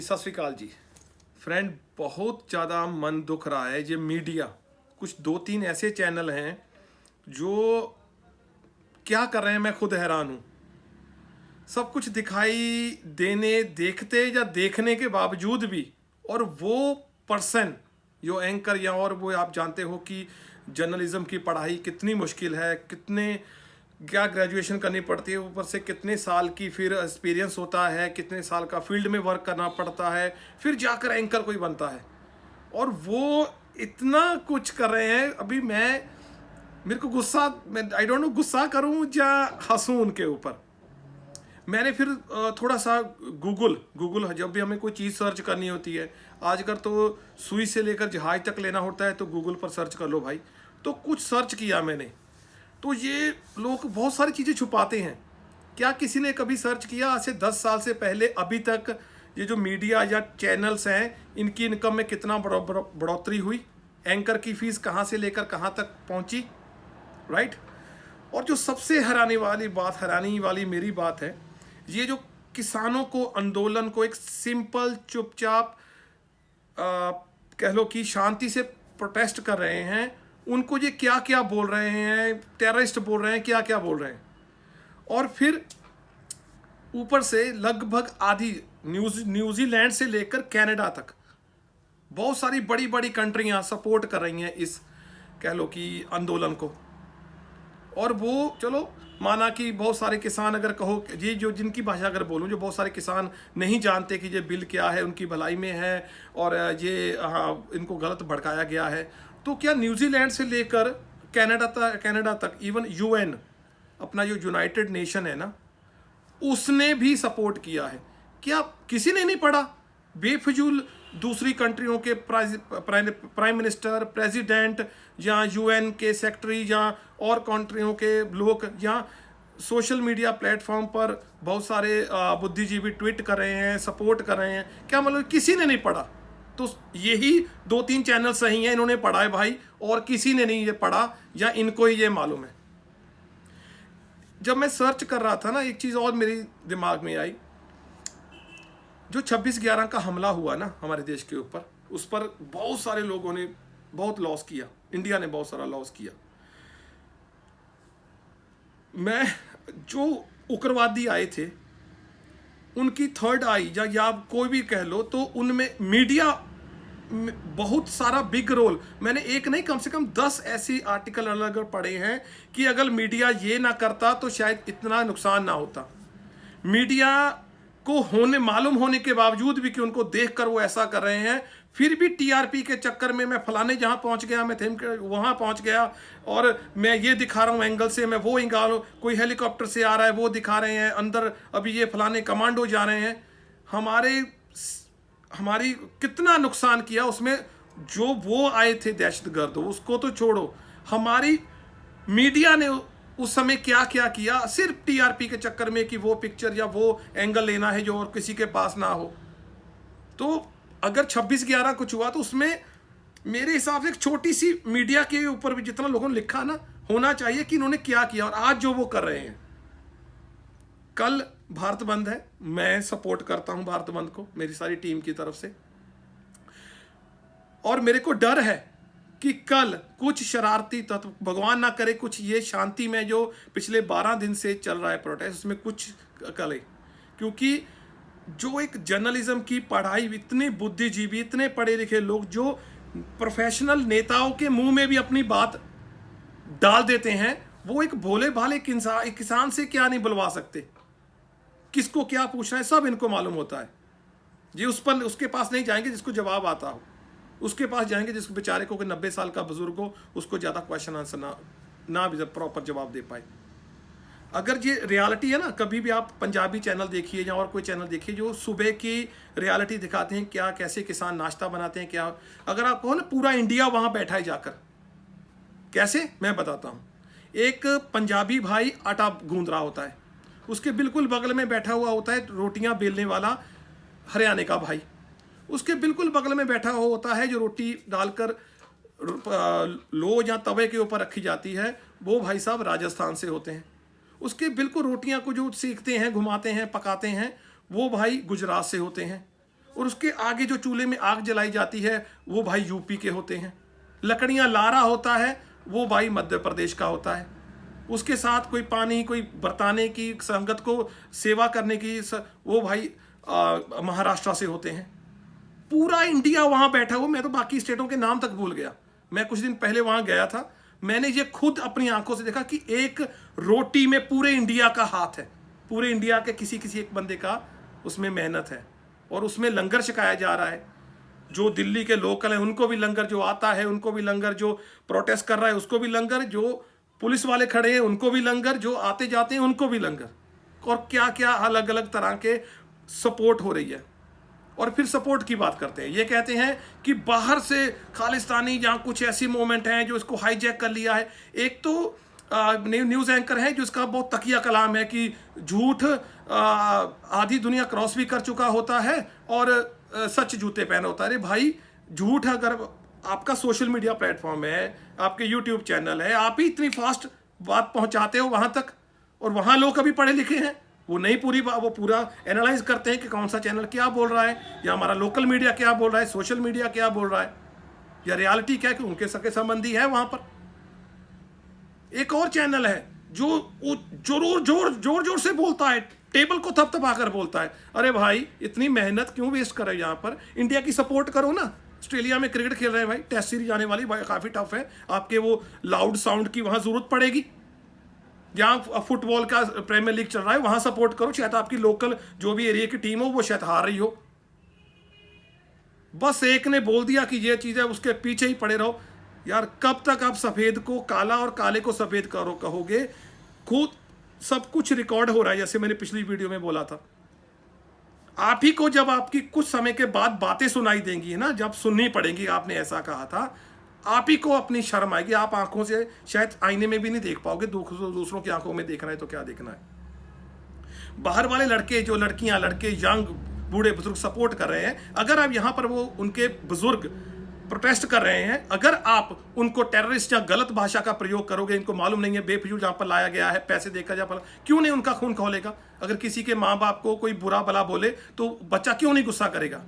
सत श्रीकाल जी फ्रेंड। बहुत ज़्यादा मन दुख रहा है। ये मीडिया कुछ दो तीन ऐसे चैनल हैं जो क्या कर रहे हैं, मैं खुद हैरान हूँ। सब कुछ दिखाई देने देखते या देखने के बावजूद भी, और वो पर्सन जो एंकर या और वो, आप जानते हो कि जर्नलिज्म की पढ़ाई कितनी मुश्किल है, कितने क्या ग्रेजुएशन करनी पड़ती है, ऊपर से कितने साल की फिर एक्सपीरियंस होता है, कितने साल का फील्ड में वर्क करना पड़ता है, फिर जाकर एंकर कोई बनता है। और वो इतना कुछ कर रहे हैं। अभी मेरे को गुस्सा, मैं आई डोंट नो गुस्सा करूं या हंसूं उनके ऊपर। मैंने फिर थोड़ा सा गूगल जब भी हमें कोई चीज़ सर्च करनी होती है, आजकल तो सुई से लेकर जहाज तक लेना होता है तो गूगल पर सर्च कर लो भाई। तो कुछ सर्च किया मैंने, तो ये लोग बहुत सारी चीज़ें छुपाते हैं। क्या किसी ने कभी सर्च किया आज से 10 साल से पहले अभी तक ये जो मीडिया या चैनल्स हैं, इनकी इनकम में कितना बढ़ोतरी हुई, एंकर की फीस कहाँ से लेकर कहाँ तक पहुँची, राइट। और जो सबसे हैरानी वाली मेरी बात है, ये जो किसानों को, आंदोलन को एक सिंपल चुपचाप कह लो कि शांति से प्रोटेस्ट कर रहे हैं, उनको ये क्या क्या बोल रहे हैं, टेररिस्ट बोल रहे हैं, क्या क्या बोल रहे हैं। और फिर ऊपर से लगभग आधी न्यूजीलैंड से लेकर कनाडा तक बहुत सारी बड़ी बड़ी कंट्रियां सपोर्ट कर रही हैं इस, कह लो कि आंदोलन को। और वो चलो माना कि बहुत सारे किसान, अगर कहो ये जो जिनकी भाषा अगर बोलूँ, जो बहुत सारे किसान नहीं जानते कि ये बिल क्या है, उनकी भलाई में है और ये इनको गलत भड़काया गया है। तो क्या न्यूजीलैंड से लेकर कनाडा तक इवन यूएन, अपना जो यूनाइटेड नेशन है ना, उसने भी सपोर्ट किया है। क्या किसी ने नहीं पढ़ा? बेफजूल दूसरी कंट्रियों के प्राइम मिनिस्टर, प्रेसिडेंट या यूएन के सेक्रेटरी या और कंट्रियों के लोग या सोशल मीडिया प्लेटफॉर्म पर बहुत सारे बुद्धिजीवी ट्वीट कर रहे हैं, सपोर्ट कर रहे हैं। क्या मतलब किसी ने नहीं पढ़ा? तो यही दो तीन चैनल सही हैं, इन्होंने पढ़ा है भाई, और किसी ने नहीं ये पढ़ा या इनको ही ये मालूम है। जब मैं सर्च कर रहा था ना, एक चीज़ और मेरी दिमाग में आई। जो 26/11 का हमला हुआ ना हमारे देश के ऊपर, उस पर बहुत सारे लोगों ने बहुत लॉस किया, इंडिया ने बहुत सारा लॉस किया। मैं जो उग्रवादी आए थे, उनकी थर्ड आई या आप कोई भी कह लो, तो उनमें मीडिया बहुत सारा बिग रोल। मैंने एक नहीं, कम से कम 10 ऐसी आर्टिकल अलग पढ़े हैं कि अगर मीडिया ये ना करता तो शायद इतना नुकसान ना होता। मीडिया को मालूम होने के बावजूद भी कि उनको देखकर वो ऐसा कर रहे हैं, फिर भी टीआरपी के चक्कर में मैं फलाने जहां पहुंच गया, मैं वहां पहुंच गया और मैं ये दिखा रहा हूं एंगल से, मैं वो एंगल, कोई हेलीकॉप्टर से आ रहा है वो दिखा रहे हैं, अंदर अभी ये फलाने कमांडो जा रहे हैं। हमारी कितना नुकसान किया उसमें। जो वो आए थे दहशतगर्द, उसको तो छोड़ो, हमारी मीडिया ने उस समय क्या क्या किया, सिर्फ टीआरपी के चक्कर में कि वो पिक्चर या वो एंगल लेना है जो और किसी के पास ना हो। तो अगर 26/11 कुछ हुआ तो उसमें मेरे हिसाब से एक छोटी सी मीडिया के ऊपर भी जितना लोगों ने लिखा ना, होना चाहिए कि इन्होंने क्या किया। और आज जो वो कर रहे हैं, कल भारत बंद है, मैं सपोर्ट करता हूं भारत बंद को मेरी सारी टीम की तरफ से। और मेरे को डर है कि कल कुछ शरारती तत्व, भगवान ना करे कुछ ये शांति में जो पिछले 12 दिन से चल रहा है प्रोटेस्ट, उसमें कुछ करे। क्योंकि जो एक जर्नलिज्म की पढ़ाई, इतने बुद्धिजीवी, इतने पढ़े लिखे लोग जो प्रोफेशनल नेताओं के मुंह में भी अपनी बात डाल देते हैं, वो एक भोले भाले किसान से क्या नहीं बुलवा सकते, किसको क्या पूछना है सब इनको मालूम होता है। ये उसके पास नहीं जाएंगे जिसको जवाब आता हो, उसके पास जाएंगे जिसको बेचारे को 90 साल का बुजुर्ग हो, उसको ज़्यादा क्वेश्चन आंसर ना भी प्रॉपर जवाब दे पाए। अगर ये रियलिटी है ना, कभी भी आप पंजाबी चैनल देखिए या और कोई चैनल देखिए जो सुबह की रियलिटी दिखाते हैं, क्या कैसे किसान नाश्ता बनाते हैं, क्या अगर आप कहो ना पूरा इंडिया वहाँ बैठा है जाकर, कैसे मैं बताता हूँ। एक पंजाबी भाई आटा गूंद रहा होता है, उसके बिल्कुल बगल में बैठा हुआ होता है रोटियां बेलने वाला हरियाणा का भाई, उसके बिल्कुल बगल में बैठा हुआ होता है जो रोटी डालकर लो या तवे के ऊपर रखी जाती है, वो भाई साहब राजस्थान से होते हैं। उसके बिल्कुल रोटियां को जो सेकते हैं, घुमाते हैं, पकाते हैं, वो भाई गुजरात से होते हैं। और उसके आगे जो चूल्हे में आग जलाई जाती है वो भाई यूपी के होते हैं। लकड़ियां ला रहा होता है वो भाई मध्य प्रदेश का होता है। उसके साथ कोई पानी, कोई बरताने की, संगत को सेवा करने की वो भाई महाराष्ट्र से होते हैं। पूरा इंडिया वहां बैठा हुआ। मैं तो बाकी स्टेटों के नाम तक भूल गया। मैं कुछ दिन पहले वहां गया था, मैंने ये खुद अपनी आंखों से देखा कि एक रोटी में पूरे इंडिया का हाथ है। पूरे इंडिया के किसी किसी एक बंदे का उसमें मेहनत है और उसमें लंगर छकाया जा रहा है। जो दिल्ली के लोकल हैं उनको भी लंगर, जो आता है उनको भी लंगर, जो प्रोटेस्ट कर रहा है उसको भी लंगर, जो पुलिस वाले खड़े हैं उनको भी लंगर, जो आते जाते हैं उनको भी लंगर, और क्या क्या अलग अलग तरह के सपोर्ट हो रही है। और फिर सपोर्ट की बात करते हैं, ये कहते हैं कि बाहर से खालिस्तानी जहाँ कुछ ऐसी मोमेंट हैं जो इसको हाईजैक कर लिया है। एक तो न्यूज़ एंकर है जिसका बहुत तकिया कलाम है कि झूठ आधी दुनिया क्रॉस भी कर चुका होता है और सच जूते पहन होता है। अरे भाई, झूठ अगर आपका सोशल मीडिया प्लेटफॉर्म है, आपके यूट्यूब चैनल है, आप ही इतनी फास्ट बात पहुंचाते हो वहां तक, और वहां लोग कभी पढ़े लिखे हैं, वो नहीं वो पूरा एनालाइज करते हैं कि कौन सा चैनल क्या बोल रहा है, या हमारा लोकल मीडिया क्या बोल रहा है, सोशल मीडिया क्या बोल रहा है, या रियलिटी क्या है कि उनके सके संबंधी है वहां पर। एक और चैनल है जो जोर जोर जोर से बोलता है, टेबल को थपथपाकर बोलता है। अरे भाई, इतनी मेहनत क्यों वेस्ट कर रहे हो? यहाँ पर इंडिया की सपोर्ट करो ना। ऑस्ट्रेलिया में क्रिकेट खेल रहे हैं भाई, टेस्ट सीरीज आने वाली भाई, काफी टफ है। आपके वो लाउड साउंड की वहां जरूरत पड़ेगी। जहां फुटबॉल का प्रीमियर लीग चल रहा है वहां सपोर्ट करो। शायद आपकी लोकल जो भी एरिया की टीम हो वो शायद हार रही हो, बस एक ने बोल दिया कि ये चीज है, उसके पीछे ही पड़े रहो। यार, कब तक आप सफेद को काला और काले को सफेद करो कहोगे? खुद सब कुछ रिकॉर्ड हो रहा है, जैसे मैंने पिछली वीडियो में बोला था। आप ही को जब आपकी कुछ समय के बाद बातें सुनाई देंगी ना, जब सुननी पड़ेगी आपने ऐसा कहा था, आप ही को अपनी शर्म आएगी। आप आंखों से शायद आईने में भी नहीं देख पाओगे, दूसरों की आंखों में देखना है तो क्या देखना है। बाहर वाले लड़के, जो लड़कियां, लड़के, यंग, बूढ़े बुजुर्ग सपोर्ट कर रहे हैं, अगर आप यहां पर वो उनके बुजुर्ग प्रोटेस्ट कर रहे हैं, अगर आप उनको टेररिस्ट या गलत भाषा का प्रयोग करोगे, इनको मालूम नहीं है बेफिजूल जहां पर लाया गया है, पैसे देकर जा पर, क्यों नहीं उनका खून खौलेगा? अगर किसी के माँ बाप को कोई बुरा भला बोले तो बच्चा क्यों नहीं गुस्सा करेगा?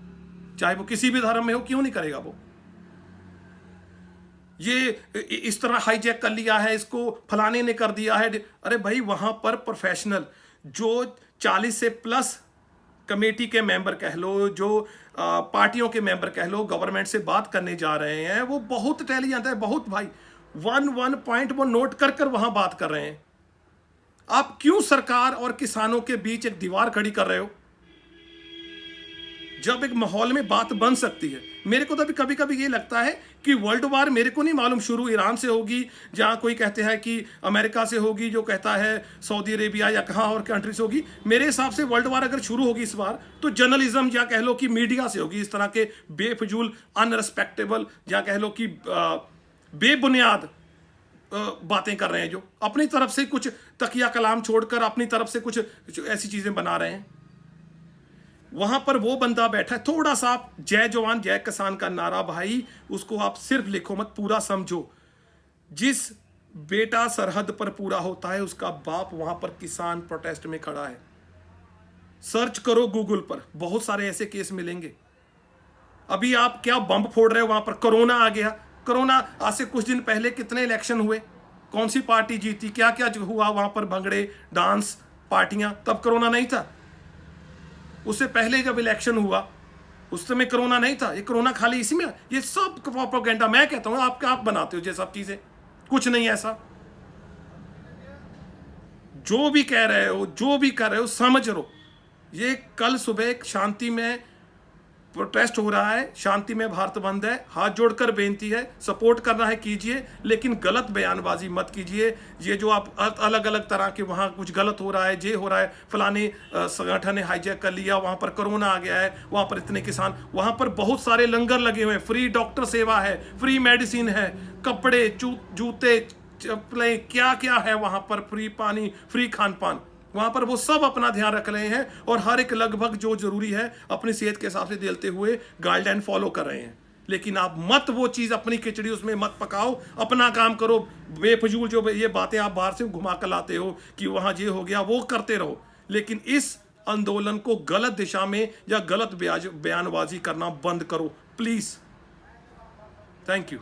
चाहे वो किसी भी धर्म में हो, क्यों नहीं करेगा वो? ये इस तरह हाईजैक कर लिया है, इसको फलाने ने कर दिया है। अरे भाई, वहां पर प्रोफेशनल जो 40 से प्लस कमेटी के मेंबर कह लो, जो पार्टियों के मेंबर कह लो, गवर्नमेंट से बात करने जा रहे हैं, वो बहुत इंटेलिजेंट है, बहुत भाई। वन पॉइंट वो नोट कर कर वहां बात कर रहे हैं। आप क्यों सरकार और किसानों के बीच एक दीवार खड़ी कर रहे हो जब एक माहौल में बात बन सकती है? मेरे को तो अभी कभी कभी ये लगता है कि वर्ल्ड वार, मेरे को नहीं मालूम शुरू ईरान से होगी, जहां कोई कहते हैं कि अमेरिका से होगी, जो कहता है सऊदी अरेबिया, या कहां और कंट्री से होगी। मेरे हिसाब से वर्ल्ड वार अगर शुरू होगी इस बार, तो जर्नलिज्म या कह लो कि मीडिया से होगी। इस तरह के बेफजूल, अनरिस्पेक्टेबल, या कह लो कि बेबुनियाद बातें कर रहे हैं, जो अपनी तरफ से कुछ तकिया कलाम छोड़कर अपनी तरफ से कुछ ऐसी चीजें बना रहे हैं। वहां पर वो बंदा बैठा है, थोड़ा सा आप जय जवान जय किसान का नारा, भाई उसको आप सिर्फ लिखो मत, पूरा समझो। जिस बेटा सरहद पर पूरा होता है, उसका बाप वहां पर किसान प्रोटेस्ट में खड़ा है। सर्च करो गूगल पर, बहुत सारे ऐसे केस मिलेंगे। अभी आप क्या बम फोड़ रहे हो वहां पर? कोरोना आ गया। कोरोना आज से कुछ दिन पहले कितने इलेक्शन हुए, कौन सी पार्टी जीती, क्या क्या हुआ वहां पर, भंगड़े, डांस, पार्टियां, तब कोरोना नहीं था। उससे पहले जब इलेक्शन हुआ उस समय कोरोना नहीं था। ये कोरोना खाली इसी में, ये सब प्रोपेगेंडा, मैं कहता हूं आप बनाते हो ये सब चीजें, कुछ नहीं ऐसा। जो भी कह रहे हो, जो भी कर रहे हो, समझ लो। ये कल सुबह शांति में प्रोटेस्ट हो रहा है, शांति में भारत बंद है। हाथ जोड़कर बेनती है, सपोर्ट करना है कीजिए, लेकिन गलत बयानबाजी मत कीजिए। ये जो आप अलग अलग तरह के वहाँ कुछ गलत हो रहा है, जे हो रहा है, फलाने संगठन ने हाईजैक कर लिया, वहाँ पर कोरोना आ गया है, वहाँ पर इतने किसान, वहाँ पर बहुत सारे लंगर लगे हुए हैं, फ्री डॉक्टर सेवा है, फ्री मेडिसिन है, कपड़े, जूते, चप्पलें, क्या क्या है वहाँ पर, फ्री पानी, फ्री खान पान। वहां पर वो सब अपना ध्यान रख रहे हैं और हर एक लगभग जो जरूरी है अपनी सेहत के हिसाब से देते हुए गाइडलाइन फॉलो कर रहे हैं। लेकिन आप मत वो चीज अपनी खिचड़ी उसमें मत पकाओ, अपना काम करो। बेफजूल जो ये बातें आप बाहर से घुमा कर लाते हो कि वहां ये हो गया, वो करते रहो। लेकिन इस आंदोलन को गलत दिशा में या गलत बयानबाजी करना बंद करो प्लीज। Thank you.